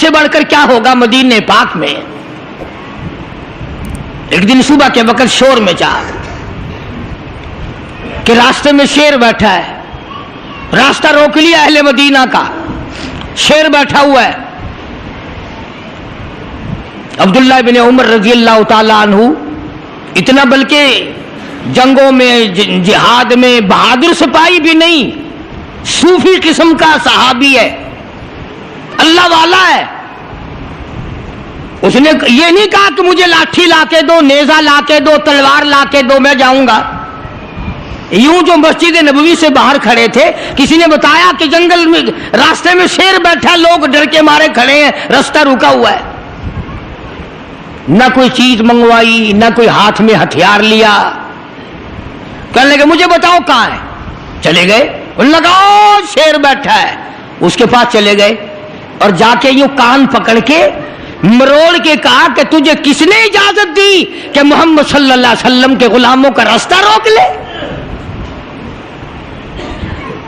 سے بڑھ کر کیا ہوگا مدینے پاک میں. ایک دن صبح کے وقت شور مچا کہ راستے میں شیر بیٹھا ہے. راستہ روک لیا اہل مدینہ کا, شیر بیٹھا ہوا ہے. عبداللہ بن عمر رضی اللہ تعالیٰ عنہ اتنا بلکہ جنگوں میں جہاد میں بہادر سپاہی بھی نہیں, صوفی قسم کا صحابی ہے, اللہ والا ہے. اس نے یہ نہیں کہا کہ مجھے لاٹھی لا کے دو, نیزہ لا کے دو, تلوار لا کے دو, میں جاؤں گا. یوں جو مسجد نبوی سے باہر کھڑے تھے, کسی نے بتایا کہ جنگل میں راستے میں شیر بیٹھا, لوگ ڈر کے مارے کھڑے ہیں, راستہ رکا ہوا ہے. نہ کوئی چیز منگوائی, نہ کوئی ہاتھ میں ہتھیار لیا. کہنے لگے مجھے بتاؤ کہاں ہے. چلے گئے, انہوں نے کہا شیر بیٹھا ہے. اس کے پاس چلے گئے اور جا کے یوں کان پکڑ کے مروڑ کے کہا کہ تجھے کس نے اجازت دی کہ محمد صلی اللہ علیہ وسلم کے غلاموں کا راستہ روک لے؟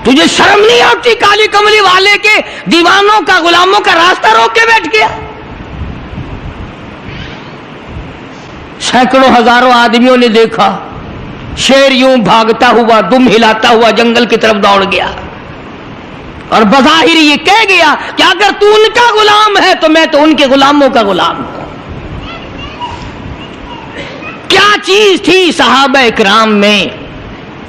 تجھے شرم نہیں آتی کالی کملی والے کے دیوانوں کا, غلاموں کا راستہ روک کے بیٹھ گیا؟ سینکڑوں ہزاروں آدمیوں نے دیکھا شیر یوں بھاگتا ہوا, دم ہلاتا ہوا جنگل کی طرف دوڑ گیا اور بظاہر یہ کہہ گیا کہ اگر تو ان کا غلام ہے تو میں تو ان کے غلاموں کا غلام ہوں. کیا چیز تھی صحابہ اکرام میں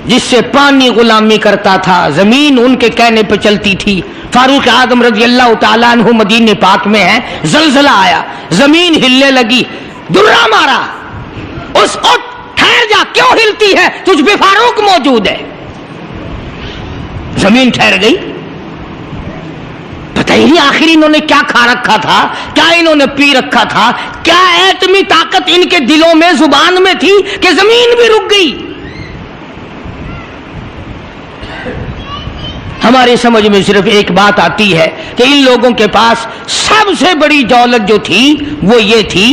جس سے پانی غلامی کرتا تھا, زمین ان کے کہنے پہ چلتی تھی. فاروق اعظم رضی اللہ تعالیٰ عنہ مدینے پاک میں ہے, زلزلہ آیا, زمین ہلنے لگی, درہ مارا, اس اٹھ ٹھہر جا, کیوں ہلتی ہے, تجھ پہ فاروق موجود ہے. زمین ٹھہر گئی. پتہ ہی نہیں آخر انہوں نے کیا کھا رکھا تھا, کیا انہوں نے پی رکھا تھا, کیا ایٹمی طاقت ان کے دلوں میں زبان میں تھی کہ زمین بھی رک گئی. ہماری سمجھ میں صرف ایک بات آتی ہے کہ ان لوگوں کے پاس سب سے بڑی دولت جو تھی وہ یہ تھی.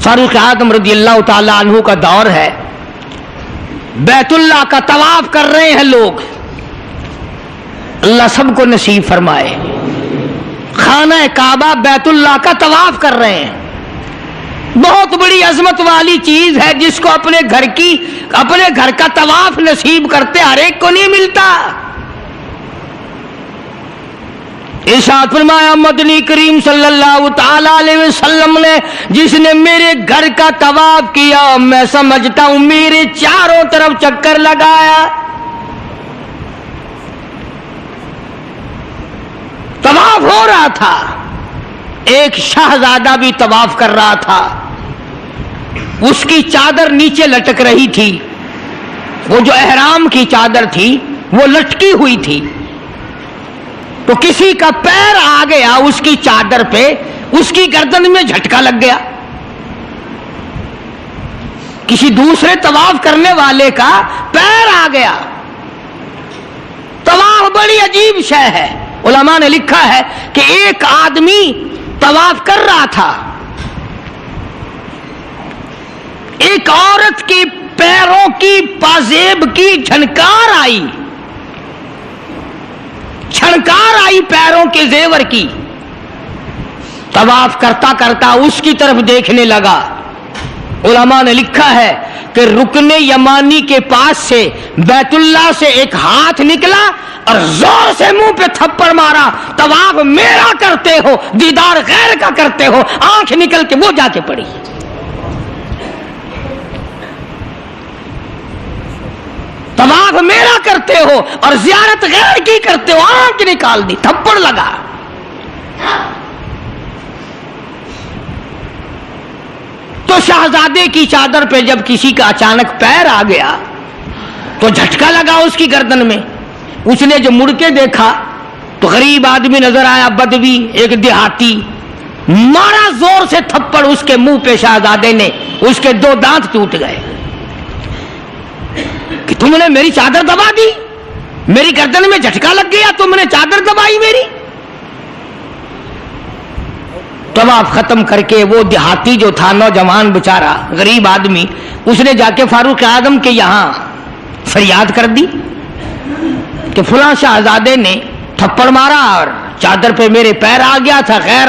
فاروق اعظم رضی اللہ تعالی عنہ کا دور ہے, بیت اللہ کا طواف کر رہے ہیں لوگ, اللہ سب کو نصیب فرمائے. خانہ کعبہ بیت اللہ کا طواف کر رہے ہیں, بہت بڑی عظمت والی چیز ہے جس کو اپنے گھر کا طواف نصیب کرتے ہر ایک کو نہیں ملتا. ارشاد فرمایا مدنی کریم صلی اللہ تعالی علیہ وسلم نے, جس نے میرے گھر کا طواف کیا میں سمجھتا ہوں میرے چاروں طرف چکر لگایا. طواف ہو رہا تھا, ایک شہزادہ بھی طواف کر رہا تھا, اس کی چادر نیچے لٹک رہی تھی, وہ جو احرام کی چادر تھی وہ لٹکی ہوئی تھی. تو کسی کا پیر آ گیا اس کی چادر پہ, اس کی گردن میں جھٹکا لگ گیا. کسی دوسرے طواف کرنے والے کا پیر آ گیا. طواف بڑی عجیب شے ہے. علماء نے لکھا ہے کہ ایک آدمی طواف کر رہا تھا, ایک عورت کے پیروں کی پازیب کی جھنکار آئی, چھنکار آئی پیروں کے زیور کی. طواف کرتا کرتا اس کی طرف دیکھنے لگا. علماء نے لکھا ہے کہ رکن یمانی کے پاس سے بیت اللہ سے ایک ہاتھ نکلا اور زور سے منہ پہ تھپڑ مارا. طواف میرا کرتے ہو, دیدار غیر کا کرتے ہو. آنکھ نکل کے وہ جا کے پڑی. طواف میرا کرتے ہو اور زیارت غیر کی کرتے ہو, آنکھ نکال دی, تھپڑ لگا. تو شہزادے کی چادر پہ جب کسی کا اچانک پیر آ گیا تو جھٹکا لگا اس کی گردن میں. اس نے جو مڑ کے دیکھا تو غریب آدمی نظر آیا, بدوی, ایک دیہاتی. مارا زور سے تھپڑ اس کے منہ پہ شہزادے نے, اس کے 2 دانت ٹوٹ گئے. کہ تم نے میری چادر دبا دی, میری گردن میں جھٹکا لگ گیا, تم نے چادر دبائی میری. طواف ختم کر کے وہ دیہاتی جو تھا, نوجوان بیچارہ غریب آدمی, اس نے جا کے فاروق اعظم کے یہاں فریاد کر دی کہ فلاں شہزادے نے تھپڑ مارا اور چادر پہ میرے پیر آ گیا تھا, خیر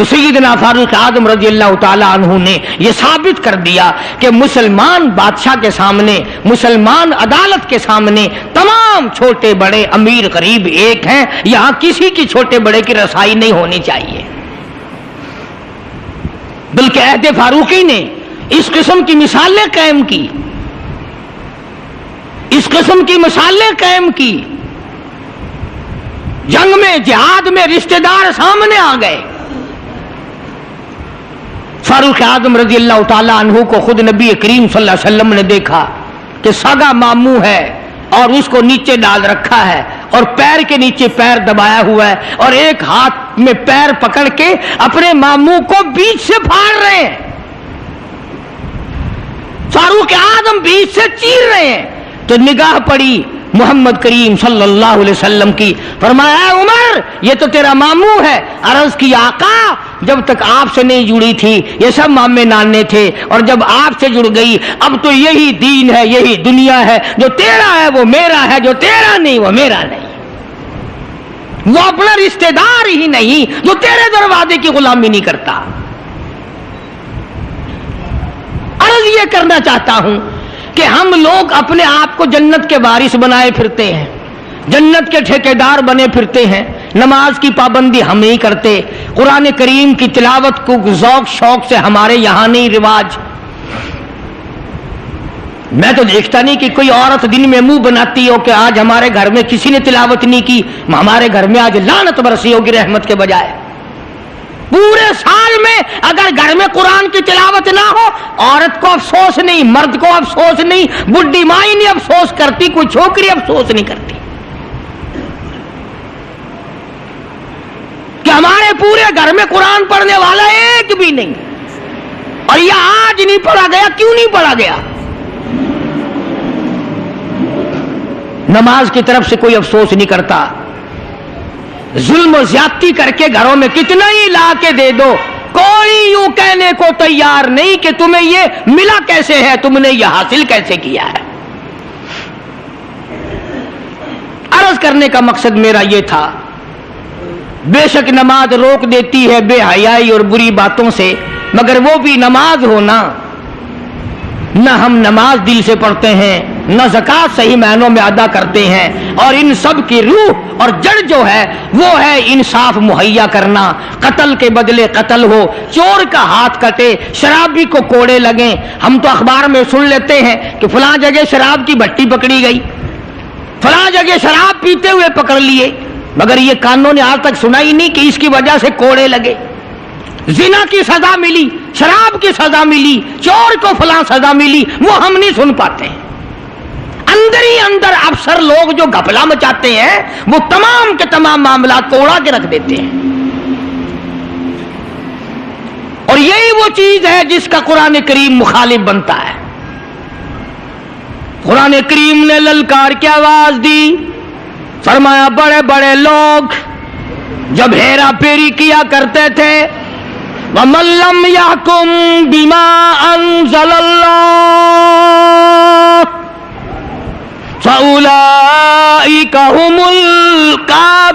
تو سیدنا فاروق اعظم رضی اللہ تعالی عنہ نے یہ ثابت کر دیا کہ مسلمان بادشاہ کے سامنے، مسلمان عدالت کے سامنے تمام چھوٹے بڑے امیر غریب ایک ہیں، یہاں کسی کی چھوٹے بڑے کی رسائی نہیں ہونی چاہیے۔ بلکہ عہد فاروقی نے اس قسم کی مثالیں قائم کی، اس قسم کی مثالیں قائم کی۔ جنگ میں، جہاد میں رشتہ دار سامنے آ گئے۔ فاروق اعظم رضی اللہ تعالیٰ عنہ کو خود نبی کریم صلی اللہ علیہ وسلم نے دیکھا کہ سگا ماموں ہے اور اس کو نیچے ڈال رکھا ہے اور پیر کے نیچے پیر دبایا ہوا ہے اور ایک ہاتھ میں پیر پکڑ کے اپنے ماموں کو بیچ سے پھاڑ رہے ہیں۔ فاروق اعظم بیچ سے چیر رہے ہیں تو نگاہ پڑی محمد کریم صلی اللہ علیہ وسلم کی، فرمایا اے عمر یہ تو تیرا ماموں ہے۔ عرض کی آقا جب تک آپ سے نہیں جڑی تھی یہ سب مامے نانے تھے، اور جب آپ سے جڑ گئی اب تو یہی دین ہے، یہی دنیا ہے، جو تیرا ہے وہ میرا ہے، جو تیرا نہیں وہ میرا نہیں۔ وہ اپنا رشتہ دار ہی نہیں جو تیرے دروازے کی غلامی نہیں کرتا۔ عرض یہ کرنا چاہتا ہوں کہ ہم لوگ اپنے آپ کو جنت کے وارث بنائے پھرتے ہیں، جنت کے ٹھیکیدار بنے پھرتے ہیں، نماز کی پابندی ہم نہیں کرتے، قرآن کریم کی تلاوت کو ذوق شوق سے ہمارے یہاں نہیں رواج۔ میں تو دیکھتا نہیں کہ کوئی عورت دن میں منہ بناتی ہو کہ آج ہمارے گھر میں کسی نے تلاوت نہیں کی، ہمارے گھر میں آج لعنت برسی ہوگی رحمت کے بجائے۔ پورے سال میں اگر گھر میں قرآن کی تلاوت نہ ہو، عورت کو افسوس نہیں، مرد کو افسوس نہیں، بڈھی مائی نہیں افسوس کرتی، کوئی چھوکری افسوس نہیں کرتی کہ ہمارے پورے گھر میں قرآن پڑھنے والا ایک بھی نہیں، اور یہ آج نہیں پڑھا گیا۔ کیوں نہیں پڑھا گیا؟ نماز کی طرف سے کوئی افسوس نہیں کرتا۔ ظلم و زیادتی کر کے گھروں میں کتنا ہی لا کے دے دو، کوئی یوں کہنے کو تیار نہیں کہ تمہیں یہ ملا کیسے ہے، تم نے یہ حاصل کیسے کیا ہے۔ عرض کرنے کا مقصد میرا یہ تھا، بے شک نماز روک دیتی ہے بے حیائی اور بری باتوں سے، مگر وہ بھی نماز ہونا، نہ ہم نماز دل سے پڑھتے ہیں، نہ زکوٰۃ صحیح معنوں میں ادا کرتے ہیں، اور ان سب کی روح اور جڑ جو ہے وہ ہے انصاف مہیا کرنا۔ قتل کے بدلے قتل ہو، چور کا ہاتھ کٹے، شرابی کو کوڑے لگیں۔ ہم تو اخبار میں سن لیتے ہیں کہ فلاں جگہ شراب کی بھٹی پکڑی گئی، فلاں جگہ شراب پیتے ہوئے پکڑ لیے، مگر یہ کانوں نے آج تک سنا ہی نہیں کہ اس کی وجہ سے کوڑے لگے۔ زنا کی سزا ملی، شراب کی سزا ملی، چور کو فلاں سزا ملی، وہ ہم نہیں سن پاتے ہیں۔ اندر ہی اندر افسر لوگ جو گھپلا مچاتے ہیں وہ تمام کے تمام معاملات کو اڑا کے رکھ دیتے ہیں، اور یہی وہ چیز ہے جس کا قرآن کریم مخالف بنتا ہے۔ قرآن کریم نے للکار کی آواز دی، فرمایا بڑے بڑے لوگ جب ہیرا پھیری کیا کرتے تھے، وَمَن لَّمْ يَحْكُم بِمَا أَنزَلَ اللَّهُ فَأُولَٰئِكَ هُمُ الْكَافِرُونَ۔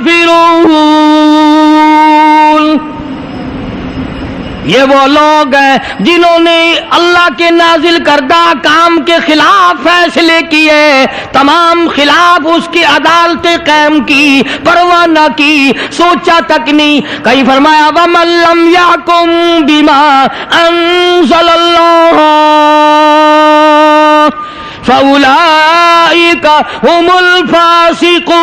یہ وہ لوگ ہیں جنہوں نے اللہ کے نازل کردہ کام کے خلاف فیصلے کیے، تمام خلاف اس کی عدالتیں قائم کی، پرواہ نہ کی، سوچا تک نہیں۔ کہیں فرمایا وَمَن لَّمْ يَحْكُم بِمَا أَنزَلَ اللَّهُ فَأُولَٰئِكَ هُمُ الْفَاسِقُونَ۔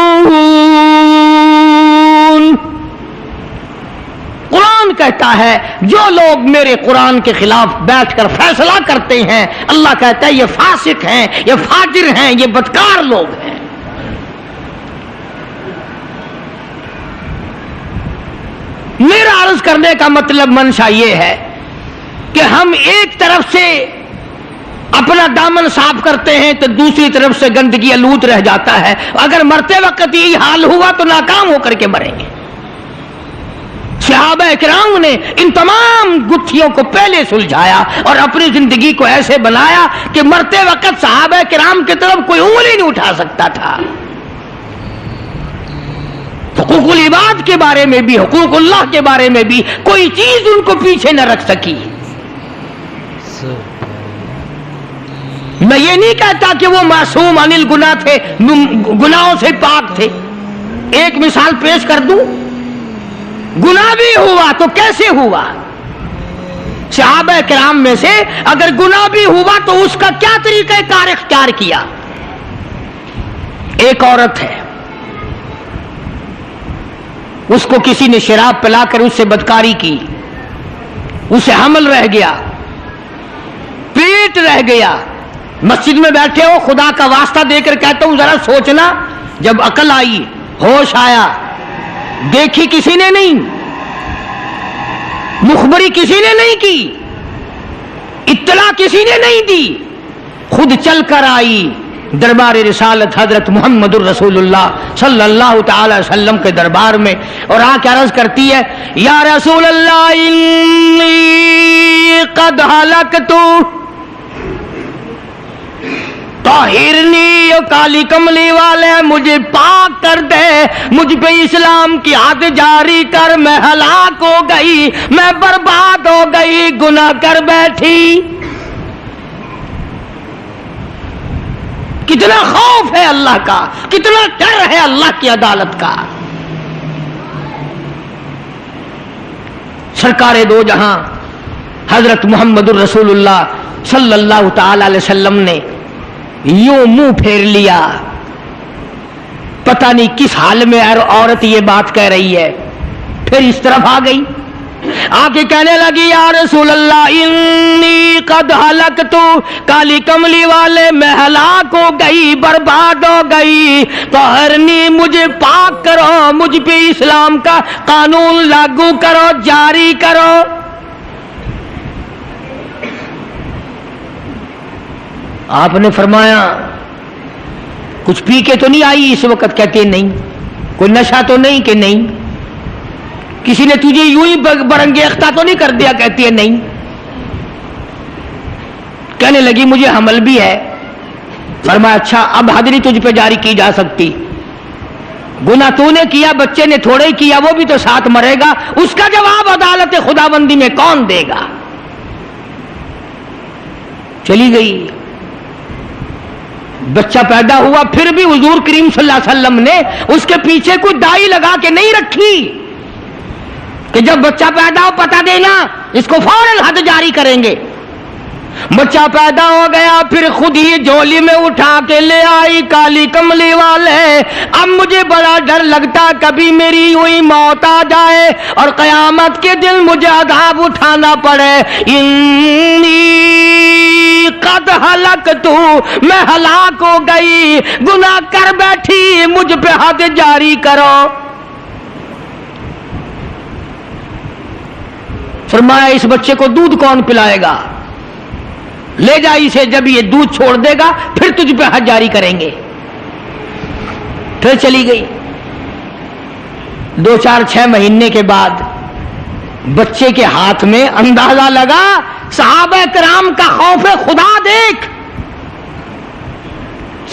قرآن کہتا ہے جو لوگ میرے قرآن کے خلاف بیٹھ کر فیصلہ کرتے ہیں، اللہ کہتا ہے یہ فاسق ہیں، یہ فاجر ہیں، یہ بدکار لوگ ہیں۔ میرا عرض کرنے کا مطلب منشا یہ ہے کہ ہم ایک طرف سے اپنا دامن صاف کرتے ہیں تو دوسری طرف سے گندگی آلود رہ جاتا ہے۔ اگر مرتے وقت یہی حال ہوا تو ناکام ہو کر کے مریں گے۔ صحابہ کرام نے ان تمام گتھیوں کو پہلے سلجھایا اور اپنی زندگی کو ایسے بنایا کہ مرتے وقت صحابہ کرام کی طرف کوئی انگلی نہیں اٹھا سکتا تھا۔ حقوق العباد عبادت کے بارے میں بھی, حقوق اللہ کے بارے میں بھی کوئی چیز ان کو پیچھے نہ رکھ سکی. میں یہ نہیں کہتا کہ وہ معصوم عن الگناہ تھے, گناہوں سے پاک تھے. ایک مثال پیش کر دوں, گناہ بھی ہوا تو کیسے ہوا؟ صحابہ کرام میں سے اگر گناہ بھی ہوا تو اس کا کیا طریقہ کار اختیار کیا؟ ایک عورت ہے, اس کو کسی نے شراب پلا کر اس سے بدکاری کی, اسے حمل رہ گیا, پیٹ رہ گیا. مسجد میں بیٹھے ہو, خدا کا واسطہ دے کر کہتا ہوں ذرا سوچنا, جب عقل آئی, ہوش آیا, دیکھی کسی نے نہیں, مخبری کسی نے نہیں کی, اطلاع کسی نے نہیں دی, خود چل کر آئی دربار رسالت حضرت محمد الرسول اللہ صلی اللہ تعالی وسلم کے دربار میں, اور آ کے عرض کرتی ہے یا رسول اللہ انی قد ہلکت طاہرنی, کالی کملی والے مجھے پاک کر دے, مجھ پہ اسلام کی حد جاری کر, میں ہلاک ہو گئی, میں برباد ہو گئی, گناہ کر بیٹھی. کتنا خوف ہے اللہ کا, کتنا ڈر ہے اللہ کی عدالت کا. سرکار دو جہاں حضرت محمد الرسول اللہ صلی اللہ تعالی علیہ وسلم نے یوں منہ پھیر لیا, پتہ نہیں کس حال میں عورت یہ بات کہہ رہی ہے. پھر اس طرف آ گئی, آ کے کہنے لگی یا رسول اللہ انی قد ہلکت, کالی کملی والے میں ہلاک ہو گئی, برباد ہو گئی, طہرنی مجھے پاک کرو, مجھ پہ اسلام کا قانون لاگو کرو, جاری کرو. آپ نے فرمایا کچھ پی کے تو نہیں آئی اس وقت؟ کہتے نہیں. کوئی نشہ تو نہیں؟ کہ نہیں. کسی نے تجھے یوں ہی برنگیختہ تو نہیں کر دیا؟ کہتی ہے نہیں. کہنے لگی مجھے حمل بھی ہے. فرمایا اچھا اب حد نہیں تجھ پہ جاری کی جا سکتی, گناہ تو نے کیا, بچے نے تھوڑے ہی کیا, وہ بھی تو ساتھ مرے گا, اس کا جواب عدالت خداوندی میں کون دے گا؟ چلی گئی. بچہ پیدا ہوا, پھر بھی حضور کریم صلی اللہ علیہ وسلم نے اس کے پیچھے کوئی دائی لگا کے نہیں رکھی کہ جب بچہ پیدا ہو پتہ دینا, اس کو فوراً حد جاری کریں گے. بچہ پیدا ہو گیا, پھر خود ہی جھولی میں اٹھا کے لے آئی کالی کملی والے. اب مجھے بڑا ڈر لگتا کبھی میری یوں ہی موت آ جائے اور قیامت کے دن مجھے عذاب اٹھانا پڑے. انی قد ہلکت, میں ہلاک ہو گئی, گناہ کر بیٹھی, مجھ پہ حد جاری کرو. فرمایا اس بچے کو دودھ کون پلائے گا؟ لے جا اسے, جب یہ دودھ چھوڑ دے گا پھر تجھ پہ حد جاری کریں گے. پھر چلی گئی. 2-4-6 مہینے کے بعد بچے کے ہاتھ میں اندازہ لگا, صحابہ کرام کا خوف خدا دیکھ,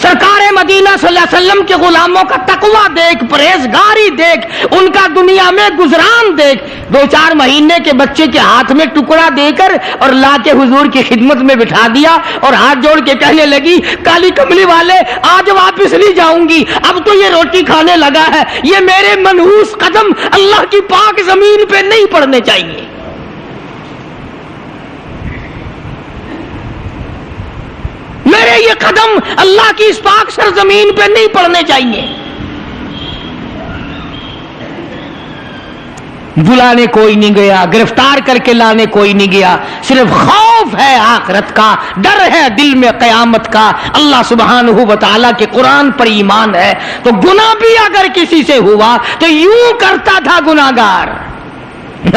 سرکار مدینہ صلی اللہ علیہ وسلم کے غلاموں کا تقویٰ دیکھ, پرہیزگاری دیکھ, ان کا دنیا میں گزران دیکھ. 2-4 مہینے کے بچے کے ہاتھ میں ٹکڑا دے کر اور لا کے حضور کی خدمت میں بٹھا دیا اور ہاتھ جوڑ کے کہنے لگی کالی کملی والے آج واپس نہیں جاؤں گی, اب تو یہ روٹی کھانے لگا ہے, یہ میرے منحوس قدم اللہ کی پاک زمین پہ نہیں پڑنے چاہیے. میرے یہ قدم اللہ کی اس پاک سرزمین پہ نہیں پڑنے چاہیے. بلانے کوئی نہیں گیا, گرفتار کر کے لانے کوئی نہیں گیا, صرف خوف ہے آخرت کا, ڈر ہے دل میں قیامت کا, اللہ سبحانہ و تعالیٰ کے قرآن پر ایمان ہے. تو گناہ بھی اگر کسی سے ہوا تو یوں کرتا تھا گناہگار,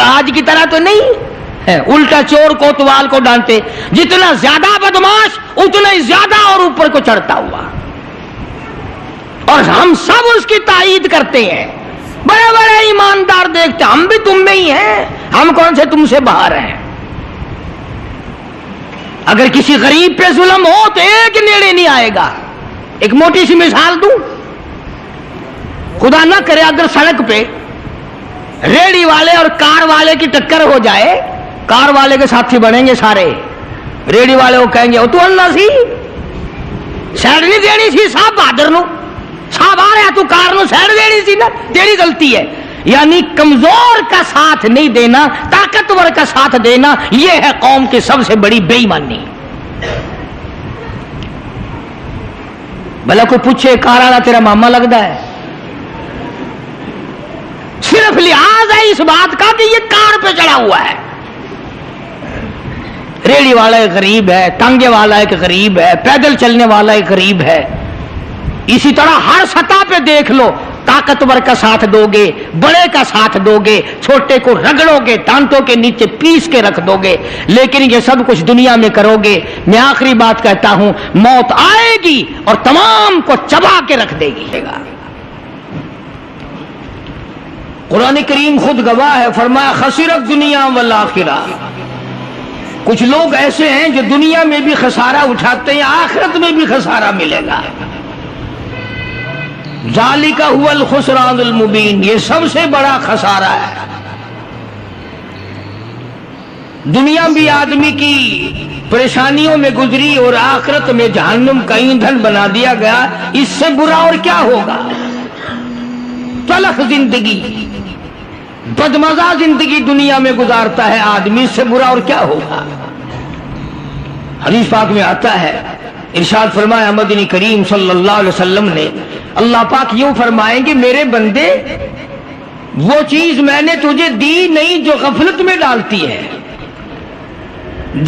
آج کی طرح تو نہیں ہے الٹا چور کوتوال کو ڈانٹے, جتنا زیادہ بدماش اتنا ہی زیادہ اور اوپر کو چڑھتا ہوا. اور ہم سب اس کی تائید کرتے ہیں, بڑے بڑے ایماندار دیکھتے, ہم بھی تم میں ہی ہیں, ہم کون سے تم سے باہر ہیں. اگر کسی غریب پہ ظلم ہو تو ایک نیڑے نہیں آئے گا. ایک موٹی سی مثال دوں, خدا نہ کرے اگر سڑک پہ ریڑی والے اور کار والے کی ٹکر ہو جائے، کار والے کے ساتھی بنیں گے سارے، ریڑی والے کو کہیں گے وہ تو اللہ سی سائڈ نہیں دینی سی، صاحب بہادر نو صاحب آ رہا تو کار نو سائڈ دینی سی نا، تیری غلطی ہے۔ یعنی کمزور کا ساتھ نہیں دینا، طاقتور کا ساتھ دینا، یہ ہے قوم کی سب سے بڑی بے ایمانی۔ بھلا کوئی پوچھے کار والا تیرا ماما لگتا ہے، صرف لحاظ ہے اس بات کا کہ یہ کار پہ چڑھا ہوا ہے۔ ریڑی والا ایک غریب ہے، ٹانگے والا ایک غریب ہے، پیدل چلنے والا ایک غریب ہے۔ اسی طرح ہر سطح پہ دیکھ لو، طاقتور کا ساتھ دو گے، بڑے کا ساتھ دو گے، چھوٹے کو رگڑو گے، ڈانٹوں کے نیچے پیس کے رکھ دو گے، لیکن یہ سب کچھ دنیا میں کرو گے، میں آخری بات کہتا ہوں، موت آئے گی اور تمام کو چبا کے رکھ دے گی۔ قرآن کریم خود گواہ ہے، فرمایا خسرت دنیا والآخرہ۔ کچھ لوگ ایسے ہیں جو دنیا میں بھی خسارہ اٹھاتے ہیں، آخرت میں بھی خسارہ ملے گا۔ ذالک هو الخسران المبین، یہ سب سے بڑا خسارہ ہے۔ دنیا بھی آدمی کی پریشانیوں میں گزری اور آخرت میں جہنم کا ایندھن بنا دیا گیا، اس سے برا اور کیا ہوگا؟ تلخ زندگی، بدمزہ زندگی دنیا میں گزارتا ہے آدمی، اس سے برا اور کیا ہوگا؟ حدیث پاک میں آتا ہے، ارشاد فرمایا مدنی کریم صلی اللہ علیہ وسلم نے، اللہ پاک یوں فرمائیں گے میرے بندے وہ چیز میں نے تجھے دی نہیں جو غفلت میں ڈالتی ہے،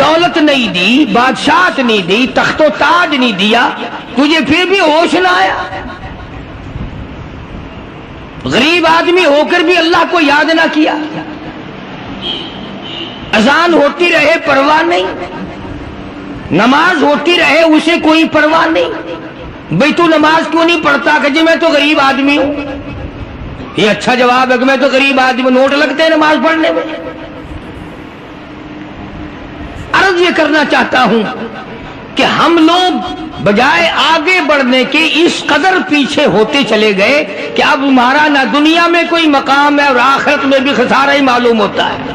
دولت نہیں دی، بادشاہت نہیں دی، تخت و تاج نہیں دیا، تجھے پھر بھی ہوش نہ آیا۔ غریب آدمی ہو کر بھی اللہ کو یاد نہ کیا، اذان ہوتی رہے پرواہ نہیں، نماز ہوتی رہے اسے کوئی پرواہ نہیں۔ بھئی تو نماز کیوں نہیں پڑھتا؟ کہ جی میں تو غریب آدمی ہوں۔ یہ اچھا جواب ہے کہ میں تو غریب آدمی ہوں، نوٹ لگتے ہیں نماز پڑھنے میں۔ عرض یہ کرنا چاہتا ہوں کہ ہم لوگ بجائے آگے بڑھنے کے اس قدر پیچھے ہوتے چلے گئے کہ اب ہمارا نہ دنیا میں کوئی مقام ہے اور آخرت میں بھی خسارہ ہی معلوم ہوتا ہے۔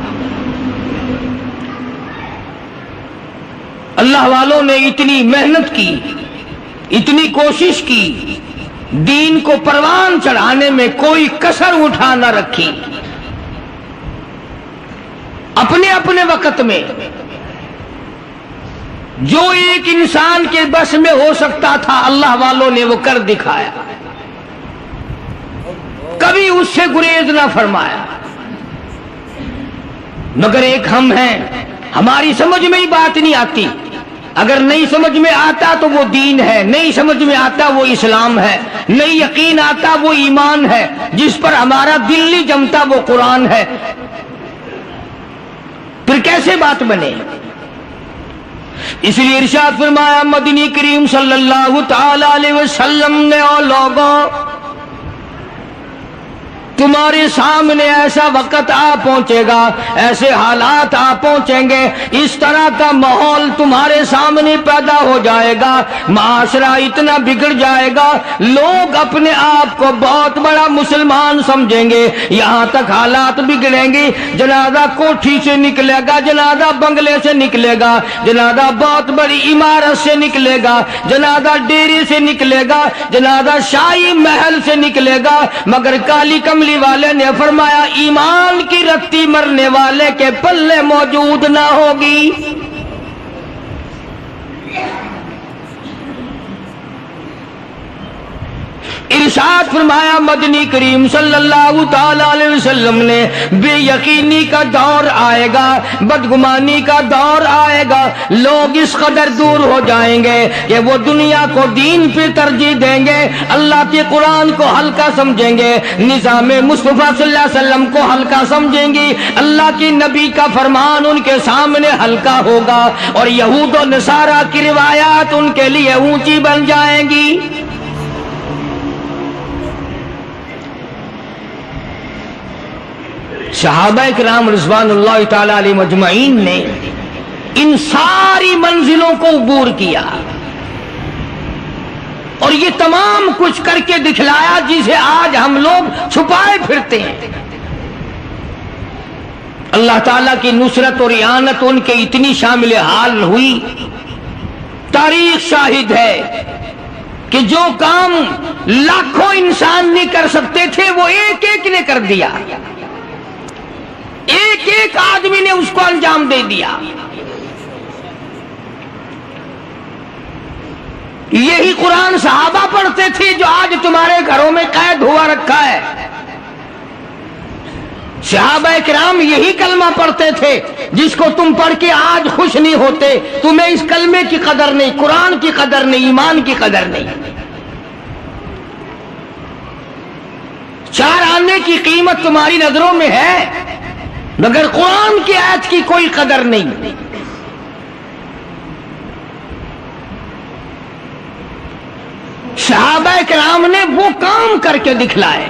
اللہ والوں نے اتنی محنت کی، اتنی کوشش کی، دین کو پروان چڑھانے میں کوئی کسر اٹھا نہ رکھی، اپنے اپنے وقت میں جو ایک انسان کے بس میں ہو سکتا تھا اللہ والوں نے وہ کر دکھایا، کبھی اس سے گریز نہ فرمایا۔ مگر ایک ہم ہیں، ہماری سمجھ میں ہی بات نہیں آتی، اگر نہیں سمجھ میں آتا تو وہ دین ہے، نہیں سمجھ میں آتا وہ اسلام ہے، نہیں یقین آتا وہ ایمان ہے، جس پر ہمارا دل نہیں جمتا وہ قرآن ہے، پھر کیسے بات بنے؟ اس لیے ارشاد فرمایا مدنی کریم صلی اللہ تعالی علیہ وسلم نے، او لوگوں تمہارے سامنے ایسا وقت آ پہنچے گا، ایسے حالات آ پہنچیں گے، اس طرح کا ماحول تمہارے سامنے پیدا ہو جائے گا، معاشرہ اتنا بگڑ جائے گا، لوگ اپنے آپ کو بہت بڑا مسلمان سمجھیں گے، یہاں تک حالات بگڑیں گے، جنازہ کوٹھی سے نکلے گا، جنازہ بنگلے سے نکلے گا، جنازہ بہت بڑی عمارت سے نکلے گا، جنازہ ڈیرے سے نکلے گا، جنازہ شاہی محل سے نکلے گا، مگر کالی کملی والے نے فرمایا ایمان کی رتی مرنے والے کے پلے موجود نہ ہوگی۔ ارشاد فرمایا مدنی کریم صلی اللہ تعالی علیہ وسلم نے، بے یقینی کا دور آئے گا، بدگمانی کا دور آئے گا، لوگ اس قدر دور ہو جائیں گے کہ وہ دنیا کو دین پہ ترجیح دیں گے، اللہ کے قرآن کو ہلکا سمجھیں گے، نظام مصطفیٰ صلی اللہ علیہ وسلم کو ہلکا سمجھیں گی، اللہ کی نبی کا فرمان ان کے سامنے ہلکا ہوگا، اور یہود و نصارہ کی روایات ان کے لیے اونچی بن جائیں گی۔ صحابہ کرام رضوان اللہ تعالی علیہ مجمعین نے ان ساری منزلوں کو عبور کیا اور یہ تمام کچھ کر کے دکھلایا جسے آج ہم لوگ چھپائے پھرتے ہیں۔ اللہ تعالیٰ کی نصرت اور اعانت ان کے اتنی شامل حال ہوئی، تاریخ شاہد ہے کہ جو کام لاکھوں انسان نہیں کر سکتے تھے وہ ایک ایک نے کر دیا، ایک ایک آدمی نے اس کو انجام دے دیا۔ یہی قرآن صحابہ پڑھتے تھے جو آج تمہارے گھروں میں قید ہوا رکھا ہے۔ صحابہ کرام یہی کلمہ پڑھتے تھے جس کو تم پڑھ کے آج خوش نہیں ہوتے، تمہیں اس کلمے کی قدر نہیں، قرآن کی قدر نہیں، ایمان کی قدر نہیں۔ چار آنے کی قیمت تمہاری نظروں میں ہے مگر قرآن کی آیت کی کوئی قدر نہیں۔ صحابہ کرام نے وہ کام کر کے دکھلائے،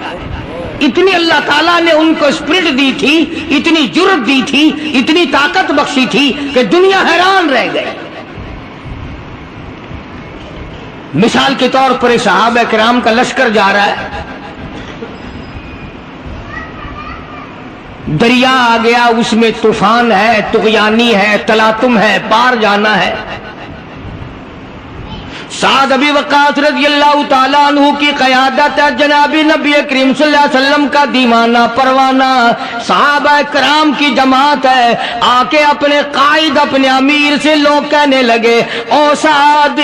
اتنی اللہ تعالیٰ نے ان کو اسپرٹ دی تھی، اتنی جرأت دی تھی، اتنی طاقت بخشی تھی کہ دنیا حیران رہ گئی۔ مثال کے طور پر صحابہ کرام کا لشکر جا رہا ہے، دریا آ گیا، اس میں طوفان ہے، طغیانی ہے، تلاطم ہے، پار جانا ہے۔ سعد ابی وقاص رضی اللہ تعالیٰ عنہ کی قیادت ہے، جناب نبی کریم صلی اللہ علیہ وسلم کا دیوانہ پروانہ صحابہ کرام کی جماعت ہے۔ آ کے اپنے قائد، اپنے امیر سے لوگ کہنے لگے، او سعد،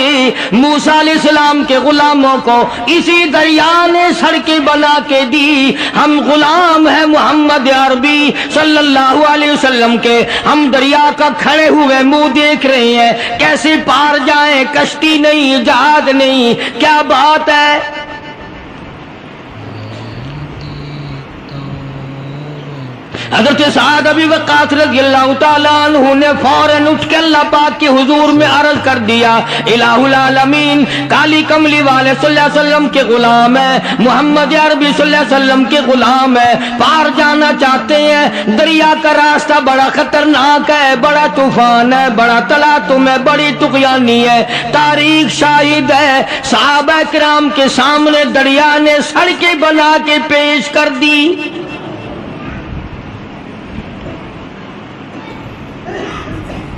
موسیٰ علیہ السلام کے غلاموں کو اسی دریا نے سڑکیں بنا کے دی، ہم غلام ہیں محمد عربی صلی اللہ علیہ وسلم کے، ہم دریا کا کھڑے ہوئے منہ دیکھ رہے ہیں، کیسے پار جائیں، کشتی نہیں، جہاد نہیں، کیا بات ہے۔ حضرت سعد ابی وقاص رضی اللہ تعالیٰ عنہ نے فوراً اٹھ کے اللہ پاک کے حضور میں عرض کر دیا، الہ العالمین کالی کملی والے صلی اللہ علیہ وسلم کے غلام ہیں، محمد عربی صلی اللہ علیہ وسلم کے غلام ہیں، پار جانا چاہتے ہیں، دریا کا راستہ بڑا خطرناک ہے، بڑا طوفان ہے، بڑا تلاطم ہے، بڑی طغیانی ہے۔ تاریخ شاہد ہے صحابہ کرام کے سامنے دریا نے سڑکیں بنا کے پیش کر دی۔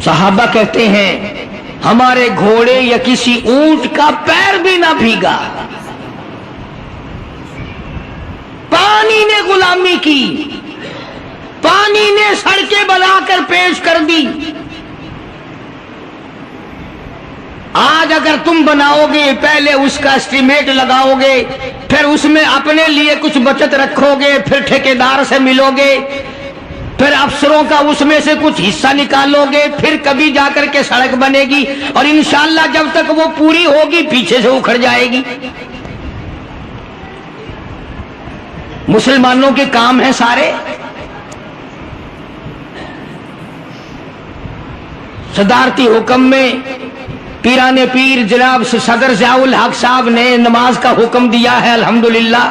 صحابہ کہتے ہیں ہمارے گھوڑے یا کسی اونٹ کا پیر بھی نہ بھیگا، پانی نے غلامی کی، پانی نے سڑکیں بنا کر پیش کر دی۔ آج اگر تم بناؤ گے، پہلے اس کا اسٹیمیٹ لگاؤ گے، پھر اس میں اپنے لیے کچھ بچت رکھو گے، پھر ٹھیکیدار سے ملو گے، پھر افسروں کا اس میں سے کچھ حصہ نکالو گے، پھر کبھی جا کر کے سڑک بنے گی، اور انشاءاللہ جب تک وہ پوری ہوگی پیچھے سے اکھڑ جائے گی۔ مسلمانوں کے کام ہیں سارے۔ صدارتی حکم میں پیران پیر جناب صدر ضیاء الحق صاحب نے نماز کا حکم دیا ہے، الحمدللہ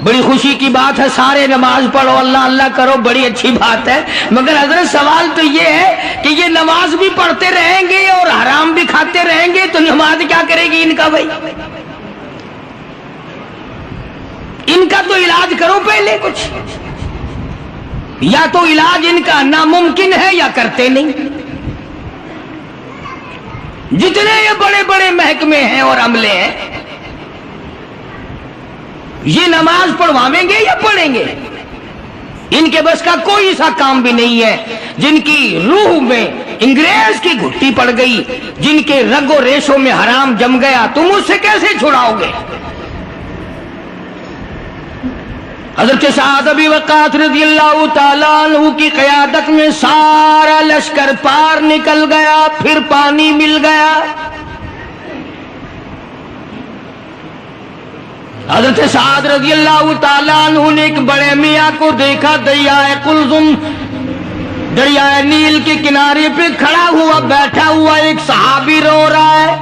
بڑی خوشی کی بات ہے، سارے نماز پڑھو، اللہ اللہ کرو، بڑی اچھی بات ہے۔ مگر حضرت سوال تو یہ ہے کہ یہ نماز بھی پڑھتے رہیں گے اور حرام بھی کھاتے رہیں گے تو نماز کیا کرے گی ان کا؟ بھائی ان کا تو علاج کرو پہلے کچھ، یا تو علاج ان کا ناممکن ہے یا کرتے نہیں۔ جتنے یہ بڑے بڑے محکمے ہیں اور عملے ہیں، یہ نماز پڑھوائیں گے یا پڑھیں گے؟ ان کے بس کا کوئی سا کام بھی نہیں ہے۔ جن کی روح میں انگریز کی گھٹی پڑ گئی، جن کے رگ و ریشوں میں حرام جم گیا، تم اس سے کیسے چھڑاؤ گے؟ حضرت سعد ابی وقاص رضی اللہ تعالیٰ عنہ کی قیادت میں سارا لشکر پار نکل گیا، پھر پانی مل گیا۔ حضرت سعد رضی اللہ تعالیٰ عنہ نے ایک بڑے میاں کو دیکھا، دریائے قلزم، دریائے نیل کے کنارے پہ کھڑا ہوا، بیٹھا ہوا ایک صحابی رو رہا ہے۔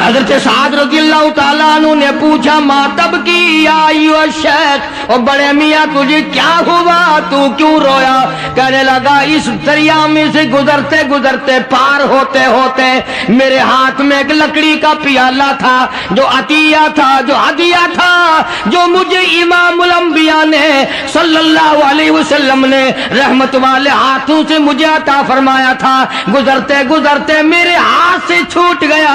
حضرت سعد رضی اللہ تعالیٰ عنہ نے پوچھا ما تبکی یا ایھا الشیخ، اور بڑے میاں تجھے کیا ہوا، تو کیوں رویا؟ کہنے لگا اس دریا میں سے گزرتے گزرتے پار ہوتے ہوتے میرے ہاتھ میں ایک لکڑی کا پیالہ تھا، جو عطیہ تھا، جو ہدیہ تھا، جو مجھے امام الانبیاء نے صلی اللہ علیہ وسلم نے رحمت والے ہاتھوں سے مجھے عطا فرمایا تھا، گزرتے گزرتے میرے ہاتھ سے چھوٹ گیا،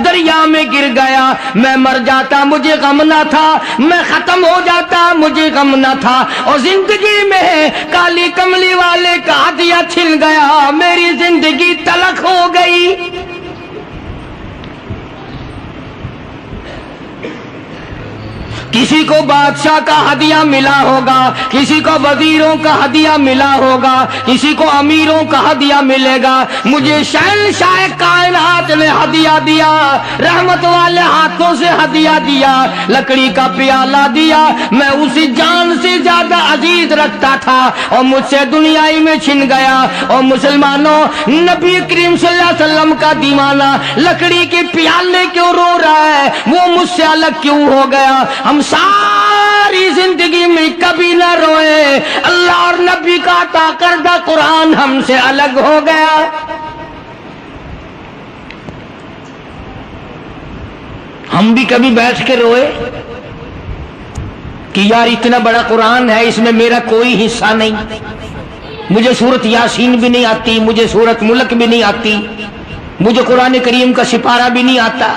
دریا میں گر گیا، میں مر جاتا مجھے غم نہ تھا، میں ختم ہو جاتا مجھے غم نہ تھا، اور زندگی میں کالی کملی والے کا ہدیہ چھن گیا، میری زندگی تلخ ہو گئی۔ کسی کو بادشاہ کا ہدیہ ملا ہوگا، کسی کو وزیروں کا ہدیہ ملا ہوگا، کسی کو امیروں کا ہدیہ ملے گا، مجھے شہنشاہ کائنات نے ہدیہ دیا، رحمت والے ہاتھوں سے ہدیہ دیا، لکڑی کا پیالہ دیا، میں اسے جان سے زیادہ عزیز رکھتا تھا اور مجھ سے دنیائی میں چھن گیا۔ اور مسلمانوں، نبی کریم صلی اللہ علیہ وسلم کا دیوانہ لکڑی کے پیالے کیوں رو رہا ہے؟ وہ مجھ سے الگ کیوں ہو گیا؟ ہم ساری زندگی میں کبھی نہ روئے، اللہ اور نبی کا عطا کردہ قرآن ہم سے الگ ہو گیا۔ ہم بھی کبھی بیٹھ کے روئے کہ یار اتنا بڑا قرآن ہے، اس میں میرا کوئی حصہ نہیں، مجھے سورت یاسین بھی نہیں آتی، مجھے سورت ملک بھی نہیں آتی، مجھے قرآن کریم کا سپارہ بھی نہیں آتا۔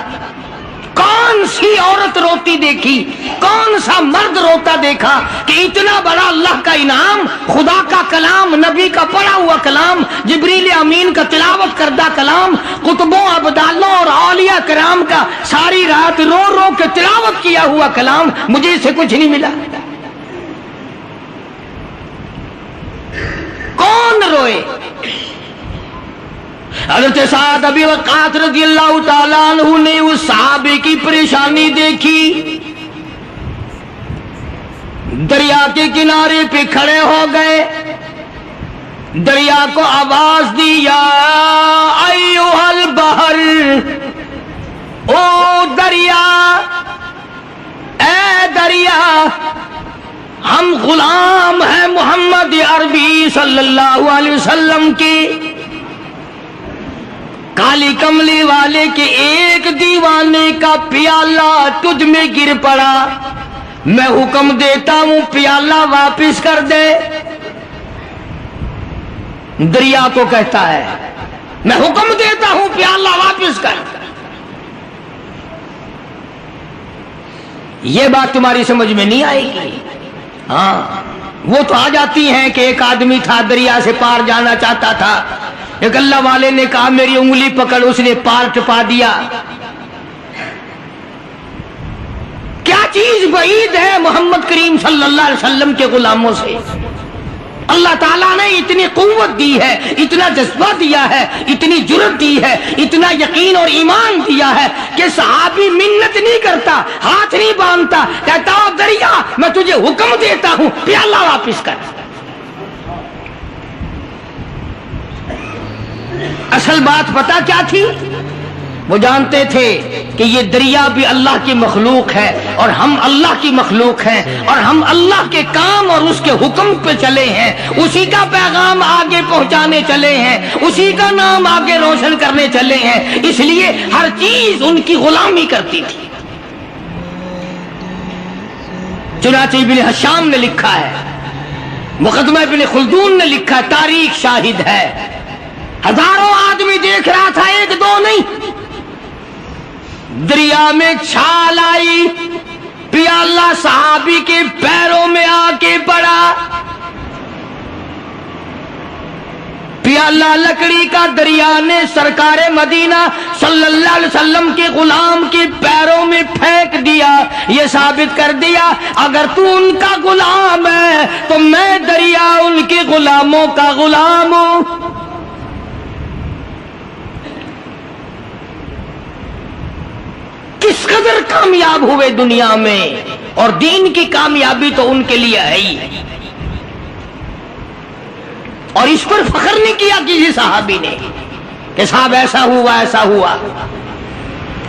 کون سی عورت روتی دیکھی، کون سا مرد روتا دیکھا کہ اتنا بڑا اللہ کا انعام، خدا کا کلام، نبی کا پڑھا ہوا کلام، جبریل امین کا تلاوت کردہ کلام، قطبوں، ابدالوں اور اولیاء کرام کا ساری رات رو رو کے تلاوت کیا ہوا کلام، مجھے اس سے کچھ نہیں ملا۔ کون روئے؟ حضرت سعد ابی وقاص رضی اللہ تعالیٰ عنہ نے اس صحابی کی پریشانی دیکھی، دریا کے کنارے پہ کھڑے ہو گئے، دریا کو آواز دی، یا ایھا البحر، او دریا، اے دریا، ہم غلام ہیں محمد عربی صلی اللہ علیہ وسلم کے، کالی کملی والے کے ایک دیوانے کا پیالہ تجھ میں گر پڑا، میں حکم دیتا ہوں پیالہ واپس کر دے۔ دریا کو کہتا ہے میں حکم دیتا ہوں پیالہ واپس کر۔ یہ بات تمہاری سمجھ میں نہیں آئے گی۔ ہاں وہ تو آ جاتی ہیں کہ ایک آدمی تھا دریا سے پار جانا چاہتا تھا، ایک اللہ والے نے کہا میری انگلی پکڑ، اس نے پار ٹپا دیا۔ کیا چیز بعید ہے محمد کریم صلی اللہ علیہ وسلم کے غلاموں سے؟ اللہ تعالیٰ نے اتنی قوت دی ہے، اتنا جذبہ دیا ہے، اتنی جرت دی ہے، اتنا یقین اور ایمان دیا ہے کہ صحابی منت نہیں کرتا، ہاتھ نہیں باندھتا، کہتا ہو دریا میں تجھے حکم دیتا ہوں پیالہ واپس کر۔ اصل بات پتہ کیا تھی؟ وہ جانتے تھے کہ یہ دریا بھی اللہ کی مخلوق ہے اور ہم اللہ کی مخلوق ہیں، اور ہم اللہ کے کام اور اس کے حکم پہ چلے ہیں، اسی کا پیغام آگے پہنچانے چلے ہیں، اسی کا نام آگے روشن کرنے چلے ہیں، اس لیے ہر چیز ان کی غلامی کرتی تھی۔ چنانچہ ابن حشام نے لکھا ہے، مقدمہ ابن خلدون نے لکھا ہے، تاریخ شاہد ہے، ہزاروں آدمی دیکھ رہا تھا، ایک دو نہیں، دریا میں چھال آئی، پیالہ صحابی کے پیروں میں آ کے پڑا، پیالہ لکڑی کا دریا نے سرکار مدینہ صلی اللہ علیہ وسلم کے غلام کے پیروں میں پھینک دیا، یہ ثابت کر دیا اگر تو ان کا غلام ہے تو میں دریا ان کے غلاموں کا غلام ہوں۔ کس قدر کامیاب ہوئے دنیا میں، اور دین کی کامیابی تو ان کے لیے ہے ہی، اور اس پر فخر نہیں کیا کسی صحابی نے کہ صاحب ایسا ہوا ایسا ہوا۔